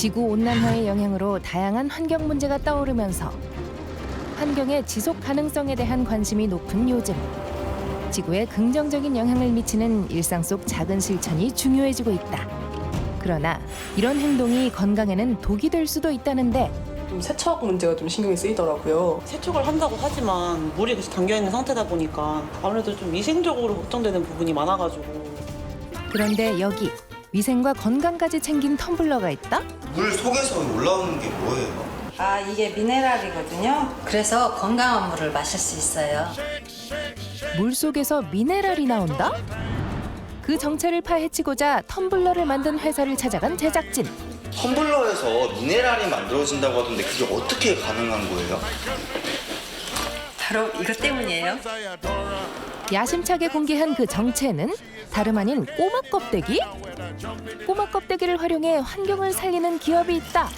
지구온난화의 영향으로 다양한 환경 문제가 떠오르면서 환경의 지속 가능성에 대한 관심이 높은 요즘, 지구에 긍정적인 영향을 미치는 일상 속 작은 실천이 중요해지고 있다. 그러나 이런 행동이 건강에는 독이 될 수도 있다는데 좀 세척 문제가 좀 신경이 쓰이더라고요. 세척을 한다고 하지만 물이 계속 담겨있는 상태다 보니까 아무래도 좀 위생적으로 걱정되는 부분이 많아가지고. 그런데 여기 위생과 건강까지 챙긴 텀블러가 있다? 물 속에서 올라오는 게 뭐예요? 아, 이게 미네랄이거든요. 그래서 건강한 물을 마실 수 있어요. 물속에서 미네랄이 나온다? 그 정체를 파헤치고자 텀블러를 만든 회사를 찾아간 제작진. 텀블러에서 미네랄이 만들어진다고 하던데 그게 어떻게 가능한 거예요? 바로 이것 때문이에요. 야심차게 공개한 그 정체는 다름 아닌 꼬막 껍데기? 꼬막 껍데기를 활용해 환경을 살리는 기업이 있다.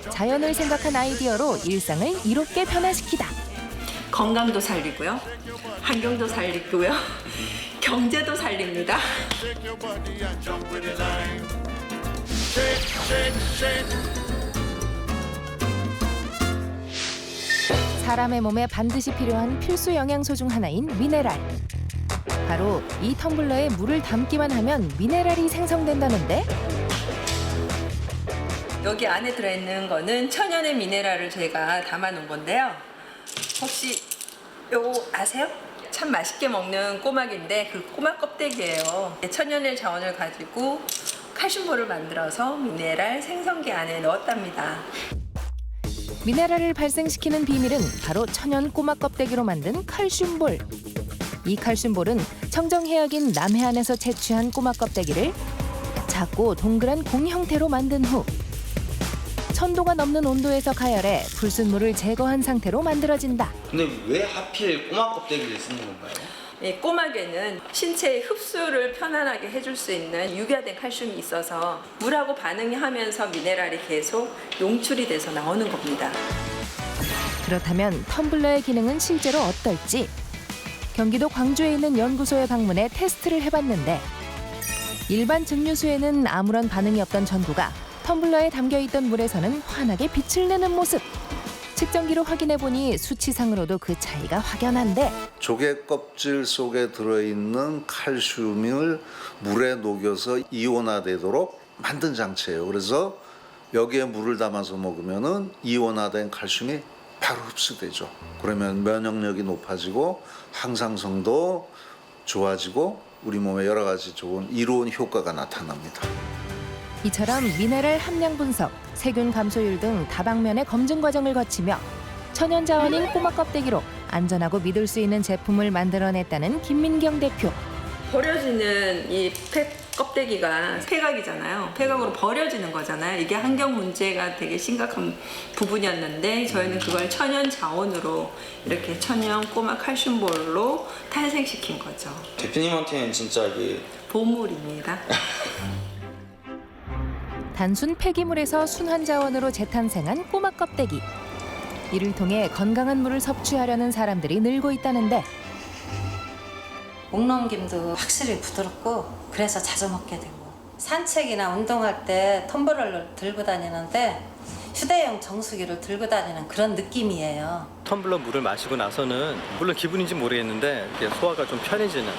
자연을 생각한 아이디어로 일상을 이롭게 변화시키다. 건강도 살리고요, 환경도 살리고요, 경제도 살립니다. 사람의 몸에 반드시 필요한 필수 영양소 중 하나인 미네랄. 바로 이 텀블러에 물을 담기만 하면 미네랄이 생성된다는데 여기 안에 들어있는 거는 천연의 미네랄을 제가 담아놓은 건데요. 혹시 요거 아세요? 참 맛있게 먹는 꼬막인데 그 꼬막 껍데기예요. 천연의 자원을 가지고 칼슘볼을 만들어서 미네랄 생성기 안에 넣었답니다. 미네랄을 발생시키는 비밀은 바로 천연 꼬막 껍데기로 만든 칼슘볼. 이 칼슘볼은 청정해역인 남해안에서 채취한 꼬막 껍데기를 작고 동그란 공 형태로 만든 후 1000도가 넘는 온도에서 가열해 불순물을 제거한 상태로 만들어진다. 근데 왜 하필 꼬막 껍데기를 쓰는 건가요? 이 꼬막에는 신체의 흡수를 편안하게 해줄 수 있는 육여된 칼슘이 있어서 물하고 반응하면서 미네랄이 계속 용출이 돼서 나오는 겁니다. 그렇다면 텀블러의 기능은 실제로 어떨지? 경기도 광주에 있는 연구소에 방문해 테스트를 해봤는데 일반 증류수에는 아무런 반응이 없던 전구가 텀블러에 담겨있던 물에서는 환하게 빛을 내는 모습. 측정기로 확인해보니 수치상으로도 그 차이가 확연한데 조개 껍질 속에 들어있는 칼슘을 물에 녹여서 이온화되도록 만든 장치예요. 그래서 여기에 물을 담아서 먹으면은 이온화된 칼슘이 바로 흡수되죠. 그러면 면역력이 높아지고 항상성도 좋아지고 우리 몸에 여러 가지 좋은 이로운 효과가 나타납니다. 이처럼 미네랄 함량 분석, 세균 감소율 등 다방면의 검증 과정을 거치며 천연 자원인 꼬막 껍데기로 안전하고 믿을 수 있는 제품을 만들어냈다는 김민경 대표. 버려지는 이 껍데기가 폐각이잖아요. 폐각으로 버려지는 거잖아요. 이게 환경 문제가 되게 심각한 부분이었는데 저희는 그걸 천연 자원으로 이렇게 천연 꼬막 칼슘볼로 탄생시킨 거죠. 대표님한테는 진짜 이게 보물입니다. 단순 폐기물에서 순환 자원으로 재탄생한 꼬막 껍데기. 이를 통해 건강한 물을 섭취하려는 사람들이 늘고 있다는데 목 넘김도 확실히 부드럽고 그래서 자주 먹게 되고 산책이나 운동할 때 텀블러를 들고 다니는데 휴대용 정수기를 들고 다니는 그런 느낌이에요. 텀블러 물을 마시고 나서는 물론 기분인지 모르겠는데 이렇게 소화가 좀 편해지는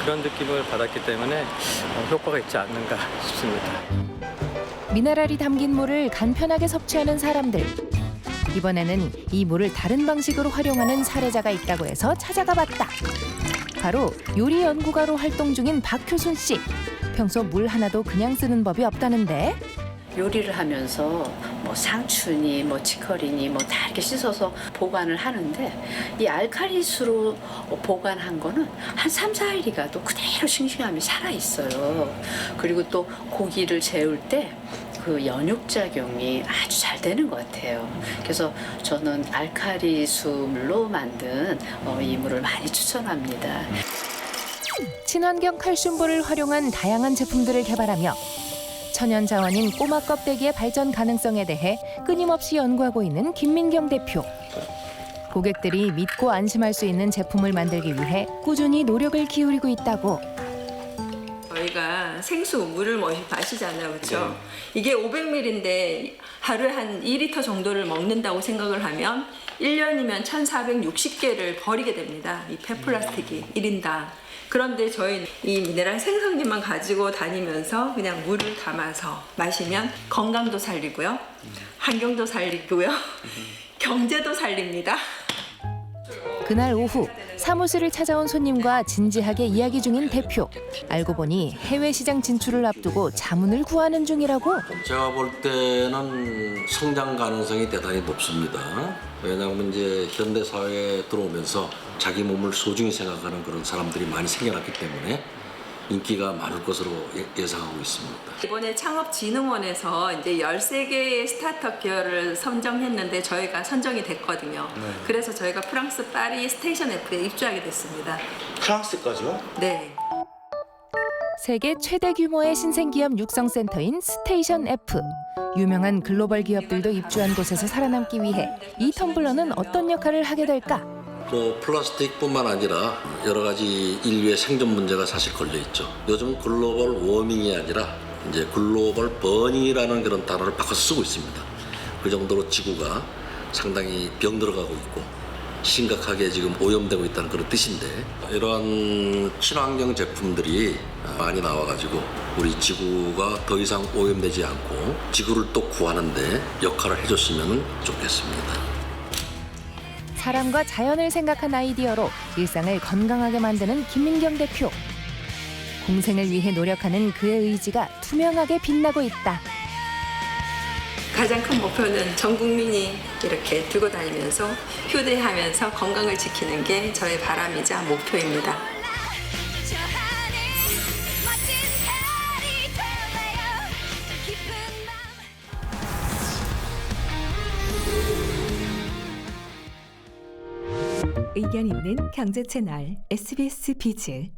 그런 느낌을 받았기 때문에 효과가 있지 않는가 싶습니다. 미네랄이 담긴 물을 간편하게 섭취하는 사람들. 이번에는 이 물을 다른 방식으로 활용하는 사례자가 있다고 해서 찾아가 봤다. 바로 요리 연구가로 활동 중인 박효순 씨. 평소 물 하나도 그냥 쓰는 법이 없다는데 요리를 하면서 뭐 상추니 뭐 치커리니 뭐 다 이렇게 씻어서 보관을 하는데 이 알칼리수로 보관한 거는 한 3, 4일이 가도 그대로 싱싱함이 살아있어요. 그리고 또 고기를 재울 때 그 연육작용이 아주 잘 되는 것 같아요. 그래서 저는 알칼리수물로 만든 이 물을 많이 추천합니다. 친환경 칼슘볼을 활용한 다양한 제품들을 개발하며 천연 자원인 꼬막 껍데기의 발전 가능성에 대해 끊임없이 연구하고 있는 김민경 대표. 고객들이 믿고 안심할 수 있는 제품을 만들기 위해 꾸준히 노력을 기울이고 있다고. 저희가 생수 물을 마시잖아요, 그렇죠? 이게 500ml인데 하루에 한 2리터 정도를 먹는다고 생각을 하면 1년이면 1,460개를 버리게 됩니다. 이 폐플라스틱이 1인당. 그런데 저희는 이 미네랄 생성기만 가지고 다니면서 그냥 물을 담아서 마시면 건강도 살리고요, 환경도 살리고요, 경제도 살립니다. 그날 오후 사무실을 찾아온 손님과 진지하게 이야기 중인 대표. 알고 보니 해외 시장 진출을 앞두고 자문을 구하는 중이라고. 제가 볼 때는 성장 가능성이 대단히 높습니다. 왜냐하면 이제 현대 사회에 들어오면서 자기 몸을 소중히 생각하는 그런 사람들이 많이 생겨났기 때문에 인기가 많을 것으로 예상하고 있습니다. 이번에 창업진흥원에서 이제 13개의 스타트업 기업을 선정했는데 저희가 선정이 됐거든요. 그래서 저희가 프랑스 파리 스테이션 F에 입주하게 됐습니다. 프랑스까지요? 네. 세계 최대 규모의 신생기업 육성센터인 스테이션 F. 유명한 글로벌 기업들도 입주한 곳에서 살아남기 위해 이 텀블러는 어떤 역할을 하게 될까? 플라스틱뿐만 아니라 여러 가지 인류의 생존 문제가 사실 걸려 있죠. 요즘 글로벌 워밍이 아니라 이제 글로벌 버닝이라는 그런 단어를 바꿔 쓰고 있습니다. 그 정도로 지구가 상당히 병들어가고 있고 심각하게 지금 오염되고 있다는 그런 뜻인데, 이러한 친환경 제품들이 많이 나와가지고 우리 지구가 더 이상 오염되지 않고 지구를 또 구하는데 역할을 해줬으면 좋겠습니다. 사람과 자연을 생각한 아이디어로 일상을 건강하게 만드는 김민경 대표. 공생을 위해 노력하는 그의 의지가 투명하게 빛나고 있다. 가장 큰 목표는 전 국민이 이렇게 들고 다니면서 휴대하면서 건강을 지키는 게 저의 바람이자 목표입니다. 의견 있는 경제 채널 SBS 비즈.